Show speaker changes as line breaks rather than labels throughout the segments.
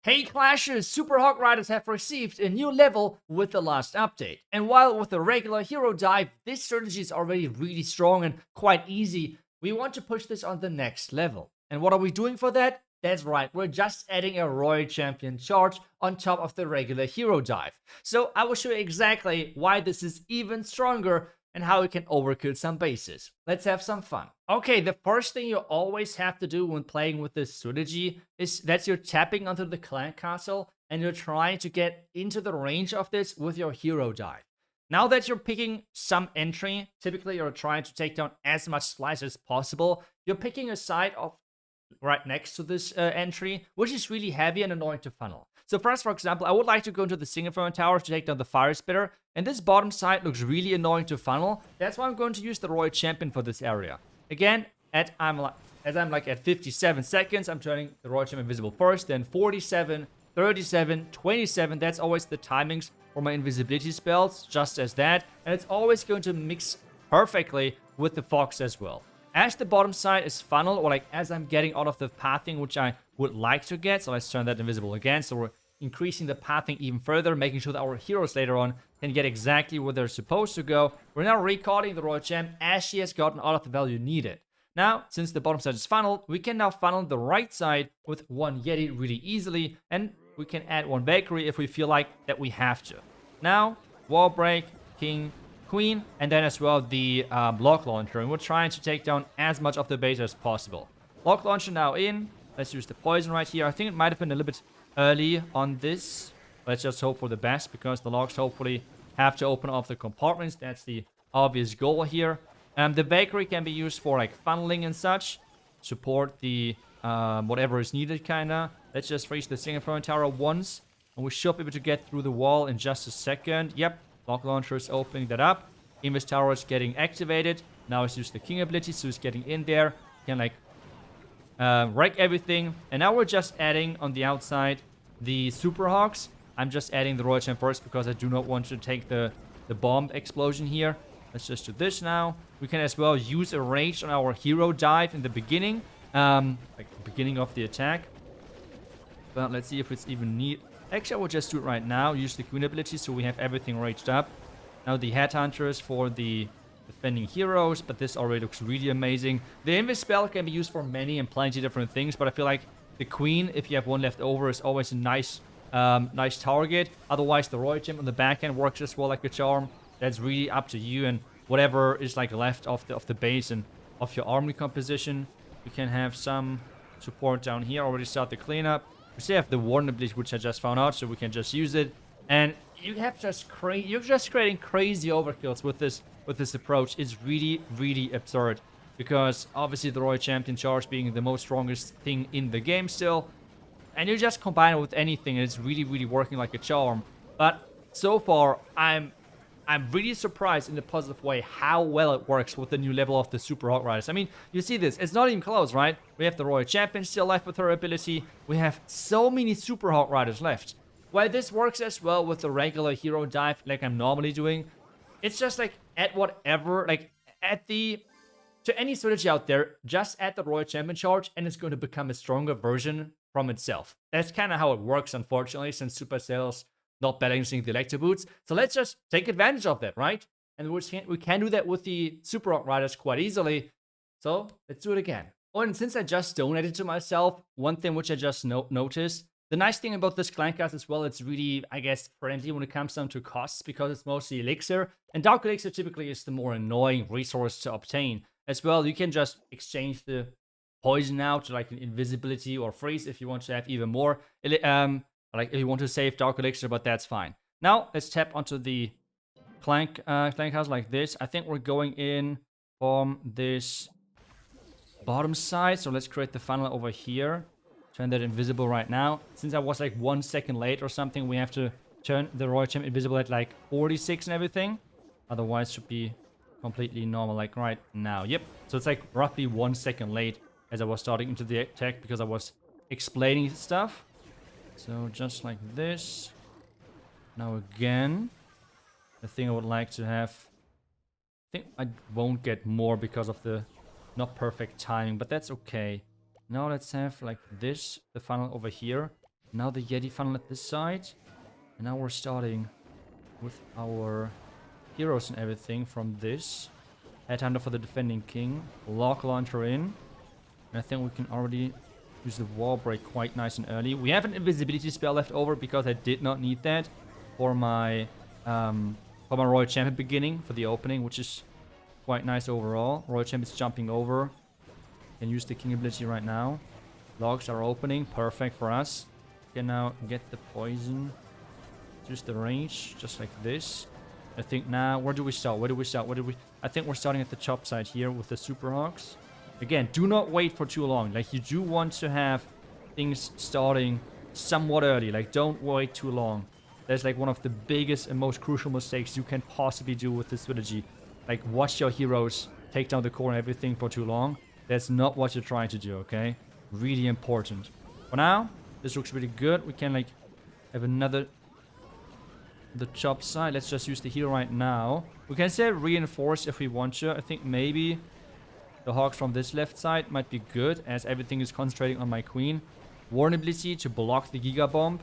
Hey Clashers, Super Hog Riders have received a new level with the last update. And while with the regular hero dive, this strategy is already really strong and quite easy, we want to push this on the next level. And what are we doing for that? That's right, we're just adding a Royal Champion charge on top of the regular hero dive. So I will show you exactly why this is even stronger and how we can overkill some bases. Let's have some fun. Okay, the first thing you always have to do when playing with this strategy is that you're tapping onto the clan castle and you're trying to get into the range of this with your hero dive. Now that you're picking some entry, typically you're trying to take down as much splice as possible. You're picking a side of right next to this entry, which is really heavy and annoying to funnel. So for us, for example, I would like to go into the single front tower to take down the fire spitter, and this bottom side looks really annoying to funnel. That's why I'm going to use the Royal Champion for this area. Again, as I'm like at 57 seconds, I'm turning the Royal Champion invisible first, then 47, 37, 27. That's always the timings for my invisibility spells, just as that. And it's always going to mix perfectly with the Fox as well. As the bottom side is funneled, or like as I'm getting out of the pathing, which I would like to get, so let's turn that invisible again. So we're increasing the pathing even further, making sure that our heroes later on can get exactly where they're supposed to go. We're now recalling the Royal Champ as she has gotten all of the value needed. Now, since the bottom side is funneled, we can now funnel the right side with one Yeti really easily, and we can add one Valkyrie if we feel like that we have to. Now, wall break, king, queen, and then as well the block launcher, and we're trying to take down as much of the base as possible. Block launcher now in. Let's use the poison right here. I think it might have been a little bit early on this. Let's just hope for the best, because the logs hopefully have to open off the compartments. That's the obvious goal here. The Valkyrie can be used for like funneling and such, support the whatever is needed kinda. Let's just freeze the single front tower once, and we should be able to get through the wall in just a second. Yep, block launcher is opening that up. Invis tower is getting activated. Now it's used the king ability, so it's getting in there. Can like wreck everything. And now we're just adding on the outside the super hogs. I'm just adding the Royal Champ first because I do not want to take the bomb explosion here. Let's just do this now. We can as well use a rage on our hero dive in the beginning. Like the beginning of the attack. But let's see if it's even need. Actually, I will just do it right now. Use the queen ability so we have everything raged up. Now the headhunters for the defending heroes, but this already looks really amazing. The invis spell can be used for many and plenty of different things, but I feel like the queen, if you have one left over, is always a nice target. Otherwise, the Royal Champ on the back end works as well like a charm. That's really up to you and whatever is like left of the base and of your army composition. We can have some support down here. Already start the cleanup. We still have the Warden ability, which I just found out, so we can just use it. And you have you're just creating crazy overkills with this approach. It's really, really absurd, because obviously the Royal Champion charge being the most strongest thing in the game still, and you just combine it with anything, and it's really, really working like a charm. But so far, I'm really surprised in a positive way how well it works with the new level of the Super Hog Riders. I mean, you see this. It's not even close, right? We have the Royal Champion still left with her ability. We have so many Super Hog Riders left. While this works as well with the regular hero dive like I'm normally doing, it's just like at whatever, like to any strategy out there, just add the Royal Champion charge and it's going to become a stronger version from itself. That's kind of how it works, unfortunately, since Supercell's not balancing the Electro Boots. So let's just take advantage of that, right? And we can do that with the Super Rock Riders quite easily. So let's do it again. Oh, and since I just donated to myself, one thing which I just noticed, the nice thing about this clan cast as well, it's really, I guess, friendly when it comes down to costs, because it's mostly elixir. And Dark Elixir typically is the more annoying resource to obtain. As well, you can just exchange the poison now to like an invisibility or freeze if you want to have even more. Like if you want to save Dark Elixir, but that's fine. Now, let's tap onto the clan house like this. I think we're going in from this bottom side. So let's create the funnel over here. Turn that invisible right now. Since I was like 1 second late or something, we have to turn the Royal Champ invisible at like 46 and everything. Otherwise, it should be completely normal like right now. Yep. So it's like roughly 1 second late as I was starting into the attack because I was explaining stuff. So just like this. Now again, the thing I would like to have. I think I won't get more because of the not perfect timing, but that's okay. Now let's have like this, the funnel over here. Now the Yeti funnel at this side. And now we're starting with our heroes and everything from this. Headhunter for the defending king. Lock launcher in. And I think we can already use the wall break quite nice and early. We have an invisibility spell left over because I did not need that for my Royal Champion beginning for the opening, which is quite nice overall. Royal Champion's jumping over. Can use the king ability right now. Logs are opening, perfect for us. Can now get the poison. Use the range, just like this. I think now, where do we start? I think we're starting at the chop side here with the Super Hogs. Again, do not wait for too long. Like, you do want to have things starting somewhat early. Like, don't wait too long. That's like one of the biggest and most crucial mistakes you can possibly do with this strategy. Like, watch your heroes take down the core and everything for too long. That's not what you're trying to do, okay? Really important. For now, this looks really good. We can, like, have another... the chop side. Let's just use the heal right now. We can say reinforce if we want to. I think maybe the hogs from this left side might be good, as everything is concentrating on my queen. Warn ability to block the Giga Bomb.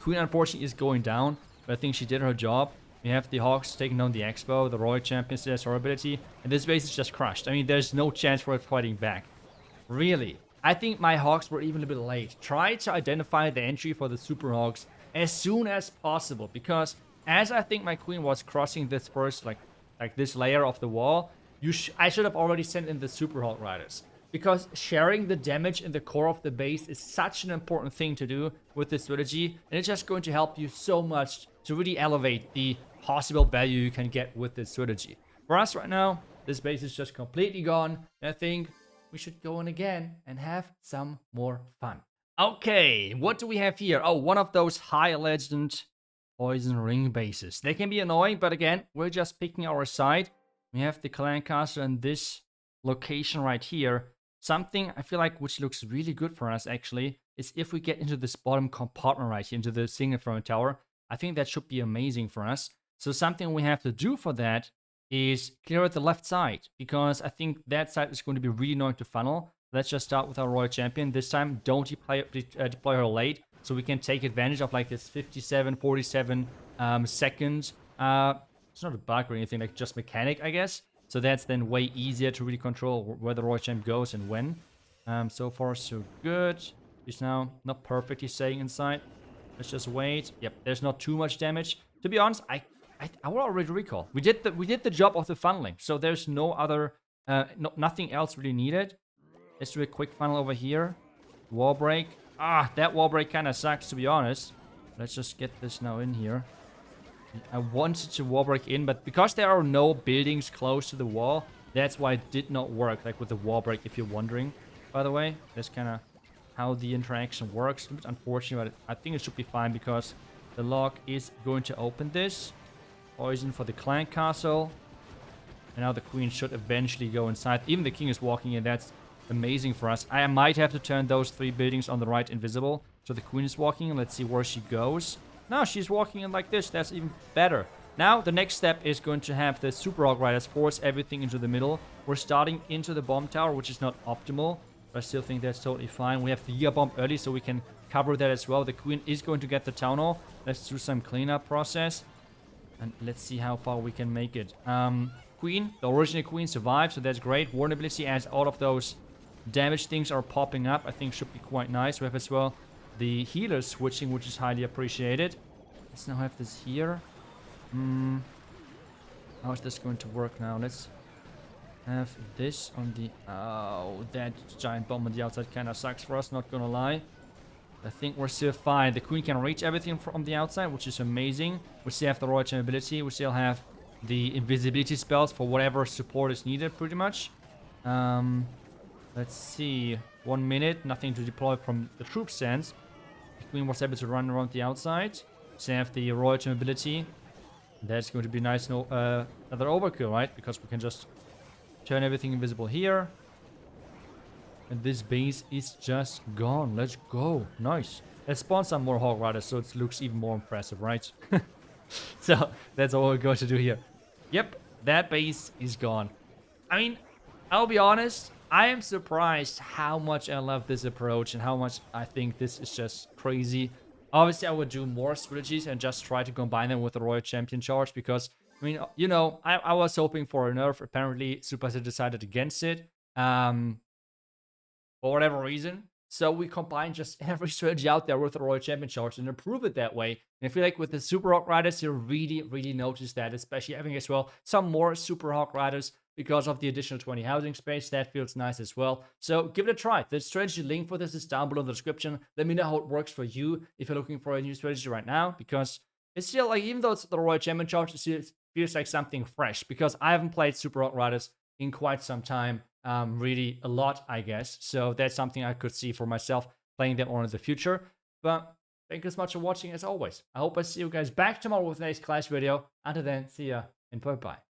Queen unfortunately is going down, but I think she did her job. We have the hogs taking down the Expo. The Royal Champion still has her ability, and this base is just crushed. I mean, there's no chance for it fighting back. Really. I think my hogs were even a bit late. Try to identify the entry for the Super Hogs as soon as possible, because as I think my queen was crossing this first, like this layer of the wall, I should have already sent in the Super Hog Riders, because sharing the damage in the core of the base is such an important thing to do with this strategy, and it's just going to help you so much to really elevate the possible value you can get with this strategy. For us right now, this base is just completely gone, and I think we should go in again and have some more fun. Okay, what do we have here? Oh, one of those high legend poison ring bases. They can be annoying, but again, we're just picking our side. We have the clan castle in this location right here. Something I feel like which looks really good for us actually is if we get into this bottom compartment right here, into the single throne tower. I think that should be amazing for us. So something we have to do for that is clear out the left side, because I think that side is going to be really annoying to funnel. Let's just start with our Royal Champion. This time, don't deploy her late, so we can take advantage of like this 57, 47 seconds. It's not a bug or anything, like just mechanic, I guess. So that's then way easier to really control where the Royal Champ goes and when. So far, so good. He's now not perfectly staying inside. Let's just wait. Yep, there's not too much damage. To be honest, I will already recall. We did the job of the funneling, so there's no other, nothing else really needed. Let's do a quick funnel over here. Wall break. Ah, that wall break kind of sucks, to be honest. Let's just get this now in here. I wanted to wall break in, but because there are no buildings close to the wall, that's why it did not work, like with the wall break, if you're wondering. By the way, that's kind of how the interaction works. A bit unfortunate, but I think it should be fine, because the lock is going to open this. Poison for the clan castle. And now the queen should eventually go inside. Even the king is walking in. That's amazing for us. I might have to turn those 3 buildings on the right invisible. So the queen is walking in. Let's see where she goes. No, she's walking in like this. That's even better. Now, the next step is going to have the Super Hog Riders force everything into the middle. We're starting into the bomb tower, which is not optimal. But I still think that's totally fine. We have the Giga Bomb early, so we can cover that as well. The queen is going to get the town hall. Let's do some cleanup process. And let's see how far we can make it. Queen, the original queen survived, so that's great. Warn ability, as all of those damage things are popping up, I think should be quite nice. We have as well the healers switching, which is highly appreciated. Let's now have this here. How is this going to work now? Let's have this on the... Oh, that giant bomb on the outside kind of sucks for us, not gonna lie. I think we're still fine. The queen can reach everything from the outside, which is amazing. We still have the Royal Champ ability. We still have the invisibility spells for whatever support is needed, pretty much. Let's see. 1 minute. Nothing to deploy from the troop stance. The queen was able to run around the outside. So have the Royal Champ ability. That's going to be nice. No, another overkill, right? Because we can just turn everything invisible here. And this base is just gone. Let's go. Nice. Let's spawn some more Hog Riders so it looks even more impressive, right? So, that's all we're going to do here. Yep, that base is gone. I mean, I'll be honest. I am surprised how much I love this approach and how much I think this is just crazy. Obviously, I would do more strategies and just try to combine them with the Royal Champion charge because, I mean, you know, I was hoping for a nerf. Apparently, Supercell decided against it for whatever reason. So we combine just every strategy out there with the Royal Champion charge and improve it that way. And I feel like with the Super Hog Riders, you really notice that, especially having as well some more Super Hog Riders because of the additional 20 housing space. That feels nice as well. So give it a try. The strategy link for this is down below in the description. Let me know how it works for you if you're looking for a new strategy right now, because it's still like, even though it's the Royal Champion charge, it feels like something fresh because I haven't played Super Hog Riders in quite some time. Really a lot, I guess. So that's something I could see for myself playing them on in the future. But thank you so much for watching as always. I hope I see you guys back tomorrow with the next Clash video. Until then, see ya and bye-bye.